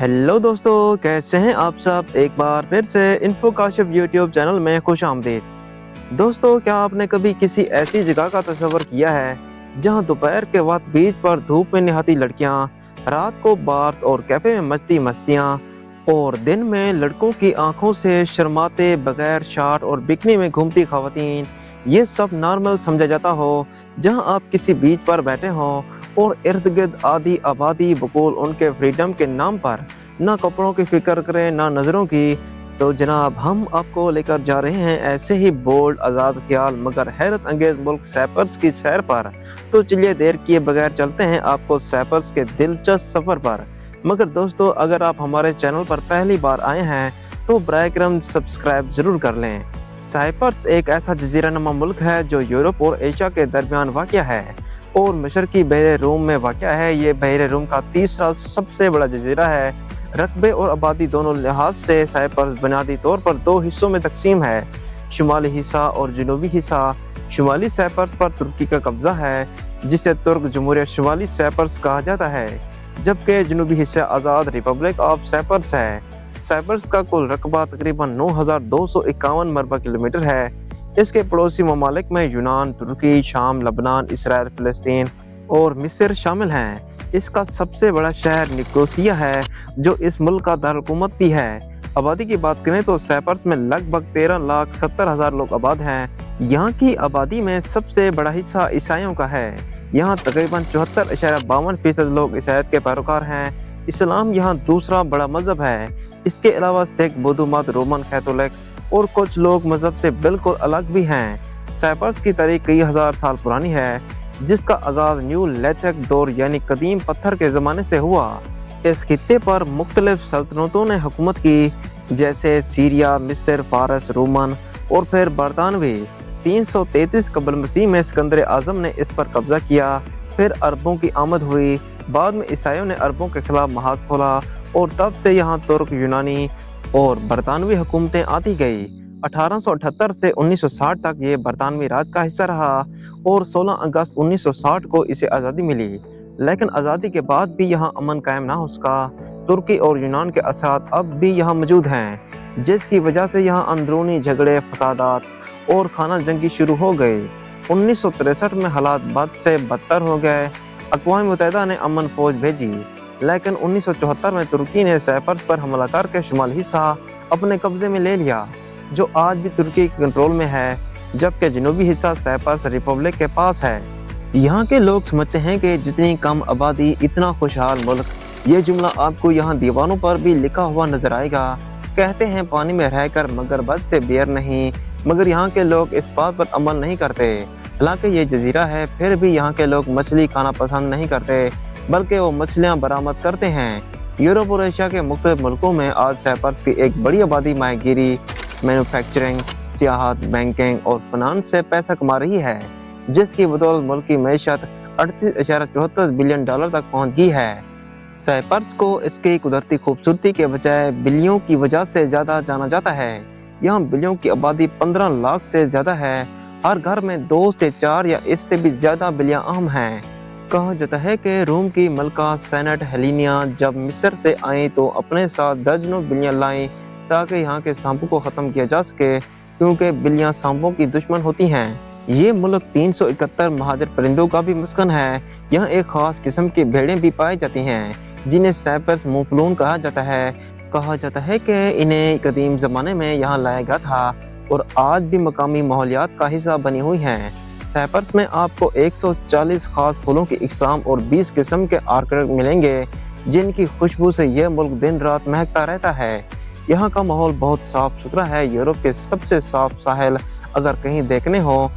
Hello दोस्तों, कैसे हैं आप सब। एक बार फिर से इन्फो काशिफ यूट्यूब चैनल में खुश आमदीद। दोस्तों, क्या आपने कभी किसी ऐसी जगह का तस्वर किया है जहां दोपहर के वक्त बीच पर धूप में नहाती लड़कियां, रात को बार और कैफे में मचती मस्तियां और दिन में लड़कों की आंखों से शर्माते बगैर शार्ट और बिकनी में घूमती खवातीन, ये सब नॉर्मल समझा जाता हो। जहां आप किसी बीच पर बैठे हों और इर्द गिर्द आधी आबादी बकौल उनके फ्रीडम के नाम पर ना कपड़ों की फिक्र करें ना नजरों की। तो जनाब, हम आपको लेकर जा रहे हैं ऐसे ही बोल्ड आज़ाद ख्याल मगर हैरत अंगेज मुल्क साइप्रस की सैर पर। तो चलिए देर किए बगैर चलते हैं आपको साइप्रस के दिलचस्प सफर पर। मगर दोस्तों, अगर आप हमारे चैनल पर पहली बार आए हैं तो बराए करम सब्सक्राइब जरूर कर लें। साइप्रस एक ऐसा जजीरा नुमा मुल्क है जो यूरोप और एशिया के दरमियान वाक़या है और मशरकी बहरे रूम में वाक़या है। ये बहरे रूम का तीसरा सबसे बड़ा जजीरा है। रकबे और आबादी दोनों लिहाज से साइप्रस बुनियादी तौर पर दो हिस्सों में तकसीम है, शुमाली हिस्सा और जनूबी हिस्सा। शुमाली साइप्रस पर तुर्की का कब्जा है जिसे तुर्क जमहूरियत शुमाली साइप्रस कहा जाता है, जबकि जनूबी हिस्सा आज़ाद रिपब्लिक ऑफ साइप्रस है। साइप्रस का कुल रकबा तकरीबन 9,251 मरबा किलोमीटर है। इसके पड़ोसी ममालिक में यूनान, तुर्की, शाम, लबनान, इसराइल, फिलिस्तीन और मिस्र शामिल हैं। इसका सबसे बड़ा शहर निकोसिया है जो इस मुल्क का दारुलहुकूमत भी है। आबादी की बात करें तो साइप्रस में लगभग 13,70,000 लोग आबाद हैं। यहाँ की आबादी में सबसे बड़ा हिस्सा ईसाइयों का है। यहाँ तकरीबन 74.52% लोग ईसाईयत के पैरोकार हैं। इस्लाम यहाँ दूसरा बड़ा मजहब है। इसके अलावा सिख, बुद्ध मत, रोमन कैथोलिक और कुछ लोग मजहब से बिल्कुल अलग भी हैं। साइप्रस की तारीख कई हजार साल पुरानी है, जिसका आगाज न्यू लिथिक दौर यानी कदीम पत्थर के ज़माने से हुआ। इस खित्ते पर मुख्तलिफ सल्तनतों ने हुकूमत की, जैसे सीरिया, मिस्र, फारस, रोमन और फिर बरतानवी। 333 कबल मसीह में सिकंदर आजम ने इस पर कब्जा किया। फिर अरबों की आमद हुई। बाद में ईसाइयों ने अरबों के खिलाफ महाज खोला और तब से यहाँ तुर्क, यूनानी और बरतानवी हुकूमतें आती गई। 1878 से 1960 तक ये बरतानवी राज का हिस्सा रहा और 16 अगस्त 1960 को इसे आज़ादी मिली। लेकिन आज़ादी के बाद भी यहाँ अमन कायम ना हो सका। तुर्की और यूनान के असरात अब भी यहाँ मौजूद हैं, जिसकी वजह से यहाँ अंदरूनी झगड़े, फसादात और खाना जंगी शुरू हो गए। 1963 में हालात बद से बदतर हो गए। अक़वाम मुत्तहिदा ने अमन फौज भेजी, लेकिन 1974 में तुर्की ने साइप्रस पर हमला करके शुमाली हिस्सा अपने कब्जे में ले लिया, जो आज भी तुर्की के कंट्रोल में है, जबकि जनूबी हिस्सा साइप्रस रिपब्लिक के पास है। यहाँ के लोग समझते हैं कि जितनी कम आबादी इतना खुशहाल मुल्क। ये जुमला आपको यहाँ दीवारों पर भी लिखा हुआ नजर आएगा। कहते हैं पानी में रहकर मगर बद से बेर नहीं, मगर यहाँ के लोग इस बात पर अमल नहीं करते। हालांकि ये जजीरा है, फिर भी यहाँ के लोग मछली खाना पसंद नहीं करते, बल्कि वो मछलियाँ बरामद करते हैं। यूरोप और एशिया के मुख्तलिफ मुल्कों में आज साइप्रस की एक बड़ी आबादी माहीगीरी, मैन्युफैक्चरिंग, सियाहत, बैंकिंग और फाइनेंस से पैसा कमा रही है, जिसकी बदौलत मुल्क की मैशत 38.74 बिलियन डॉलर तक पहुँच गई है। साइप्रस को इसकी कुदरती खूबसूरती के बजाय बिल्लियों की वजह से ज़्यादा जाना जाता है। यहाँ बिल्लियों की आबादी 15 लाख से ज़्यादा है। हर घर में 2 से 4 या इससे भी ज़्यादा बिल्लियाँ आम हैं। कहा जाता है कि रोम की मलका सेनेट हेलेनिया जब मिस्र से आई तो अपने साथ दर्जनों बिल्लियाँ लाई ताकि यहाँ के सांपों को ख़त्म किया जा सके, क्योंकि बिल्लियाँ सांपों की दुश्मन होती हैं। ये मुल्क 371 महाजर परिंदों का भी मस्कन है। यहाँ एक खास किस्म की भेड़ें भी पाई जाती हैं, जिन्हें साइप्रस मुफलून कहा जाता है। कहा जाता है कि इन्हें कदीम ज़माने में यहाँ लाया गया था और आज भी मकामी माहौलियात का हिस्सा बनी हुई हैं। साइप्रस में आपको 140 खास फूलों की इकसाम और 20 किस्म के आर्किड मिलेंगे, जिनकी खुशबू से यह मुल्क दिन रात महकता रहता है। यहाँ का माहौल बहुत साफ सुथरा है। यूरोप के सबसे साफ साहिल अगर कहीं देखने हो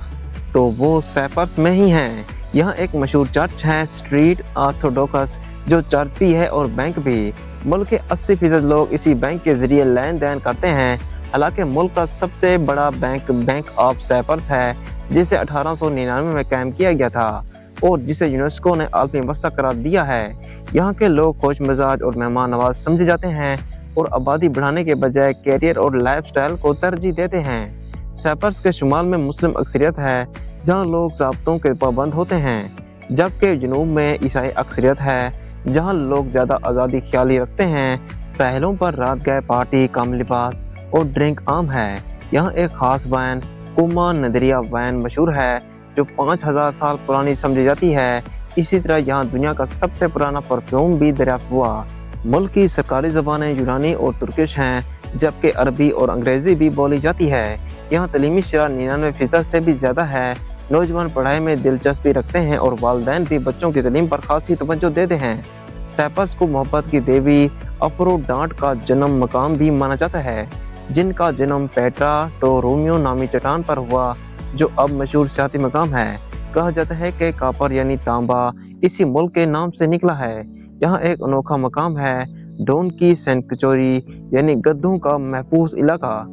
तो वो साइप्रस में ही हैं। यहाँ एक मशहूर चर्च है, स्ट्रीट ऑर्थोडॉक्स, जो चर्च भी है और बैंक भी। मुल्क के 80% लोग इसी बैंक के जरिए लेन देन करते हैं। हालांकि मुल्क का सबसे बड़ा बैंक बैंक ऑफ साइप्रस है, जिसे 1899 में कायम किया गया था और जिसे यूनेस्को ने आलमी वर्सा करार दिया है। यहाँ के लोग खुश मिजाज और मेहमान नवाज समझे जाते हैं और आबादी बढ़ाने के बजाय कैरियर और लाइफस्टाइल को तरजीह देते हैं। साइप्रस के शुमाल में मुस्लिम अक्सरियत है, जहाँ लोग ज़ाब्तों के पाबंद होते हैं, जबकि जनूब में ईसाई अक्सरियत है, जहां लोग ज्यादा आज़ादी ख्याली रखते हैं। पहलों पर रात गए पार्टी, कम लिबास और ड्रिंक आम है। यहाँ एक खास वाइन कुमा नदरिया वाइन मशहूर है, जो 5000 साल पुरानी समझी जाती है। इसी तरह यहाँ दुनिया का सबसे पुराना परफ्यूम भी दरियाफ्त हुआ। मुल्क की सरकारी ज़बानें यूनानी और तुर्किश हैं, जबकि अरबी और अंग्रेज़ी भी बोली जाती है। यहाँ तलीमी शरह 99% से भी ज़्यादा है। नौजवान पढ़ाई में दिलचस्पी रखते हैं और वालिदैन भी बच्चों की तालीम पर खासी तवज्जो देते हैं। साइप्रस को मोहब्बत की देवी अफ्रोडांट का जन्म मकाम भी माना जाता है, जिनका जन्म पेट्रा टोरोमियो नामी चट्टान पर हुआ, जो अब मशहूर सियाती मकाम है। कहा जाता है कि कापर यानी तांबा इसी मुल्क के नाम से निकला है। यहाँ एक अनोखा मकाम है, डोन की सेंचुरी यानी गद्दों का महफूज इलाका।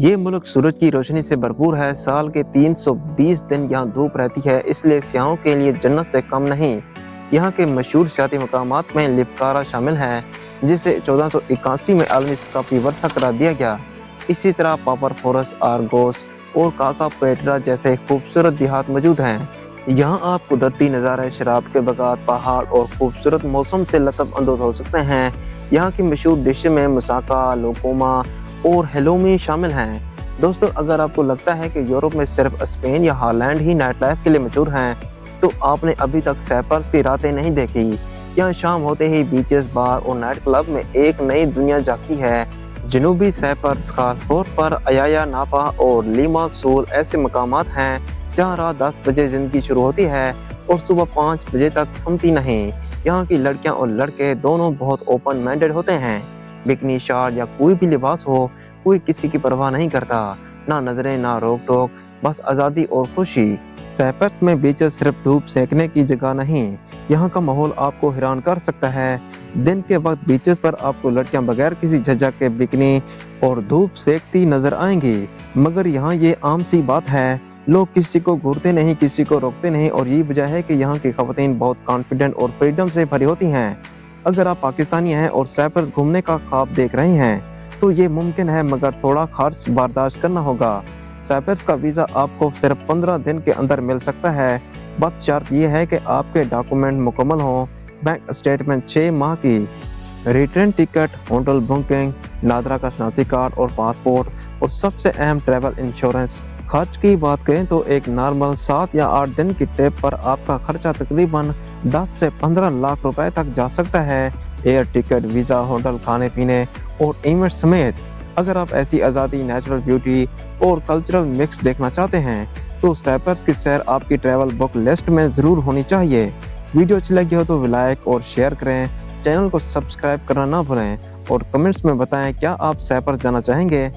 ये मुल्क सूरज की रोशनी से भरपूर है। साल के 320 दिन यहाँ धूप रहती है, इसलिए सियाहों के लिए जन्नत से कम नहीं। यहाँ के मशहूर सियाती मकामात में लिपकारा शामिल है, जिसे 1481 में आलमी सकाफी वर्षा करार दिया गया। इसी तरह पापर फोरस, आर्गोस और काका पेट्रा जैसे खूबसूरत देहात मौजूद हैं। यहाँ आप कुदरती नज़ारे, शराब के बागात, पहाड़ और खूबसूरत मौसम से लुत्फ अंदोज हो सकते हैं। यहाँ की मशहूर डिश में मुसाका, लोकोमा और हेलोमी शामिल हैं। दोस्तों, अगर आपको लगता है कि यूरोप में सिर्फ स्पेन या हॉलैंड ही नाइट लाइफ के लिए मशहूर हैं, तो आपने अभी तक साइप्रस की रातें नहीं देखी। यहाँ शाम होते ही बीचेस, बार और नाइट क्लब में एक नई दुनिया जागती है। जनूबी साइप्रस खासतौर पर अयाया नापा और लिमासोल ऐसे मकामात हैं जहाँ रात 10 बजे जिंदगी शुरू होती है और सुबह 5 बजे तक थमती नहीं। यहाँ की लड़कियाँ और लड़के दोनों बहुत ओपन माइंडेड होते हैं। बिकनी, शाल या कोई भी लिबास हो, कोई किसी की परवाह नहीं करता। ना नजरें, ना रोक टोक, बस आज़ादी और खुशी। साइप्रस में बीचेस सिर्फ धूप सेकने की जगह नहीं, यहाँ का माहौल आपको हैरान कर सकता है। दिन के वक्त बीचेस पर आपको लड़कियां बगैर किसी झिझक के बिकनी और धूप सेकती नजर आएंगी, मगर यहाँ ये आम सी बात है। लोग किसी को घूरते नहीं, किसी को रोकते नहीं, और यही वजह है कि यहाँ की खवातीन बहुत कॉन्फिडेंट और फ्रीडम से भरी होती हैं। अगर आप पाकिस्तानी हैं और साइप्रस घूमने का ख्वाब देख रहे हैं, तो ये मुमकिन है, मगर थोड़ा खर्च बर्दाश्त करना होगा। साइप्रस का वीज़ा आपको सिर्फ 15 दिन के अंदर मिल सकता है। बस शर्त यह है कि आपके डॉक्यूमेंट मुकम्मल हों, बैंक स्टेटमेंट 6 माह की, return ticket, hotel booking, NADRA का शनाख्ती कार्ड और पासपोर्ट, और सबसे अहम ट्रैवल इंश्योरेंस। खर्च की बात करें तो एक नॉर्मल 7 या 8 दिन की ट्रिप पर आपका खर्चा तकरीबन 10 से 15 लाख रुपए तक जा सकता है, एयर टिकट, वीज़ा, होटल, खाने पीने और इवेंट समेत। अगर आप ऐसी आज़ादी, नेचुरल ब्यूटी और कल्चरल मिक्स देखना चाहते हैं, तो साइप्रस की सैर आपकी ट्रैवल बुक लिस्ट में ज़रूर होनी चाहिए। वीडियो अच्छी लगी हो तो लाइक और शेयर करें, चैनल को सब्सक्राइब करना ना भूलें और कमेंट्स में बताएं क्या आप साइप्रस जाना चाहेंगे।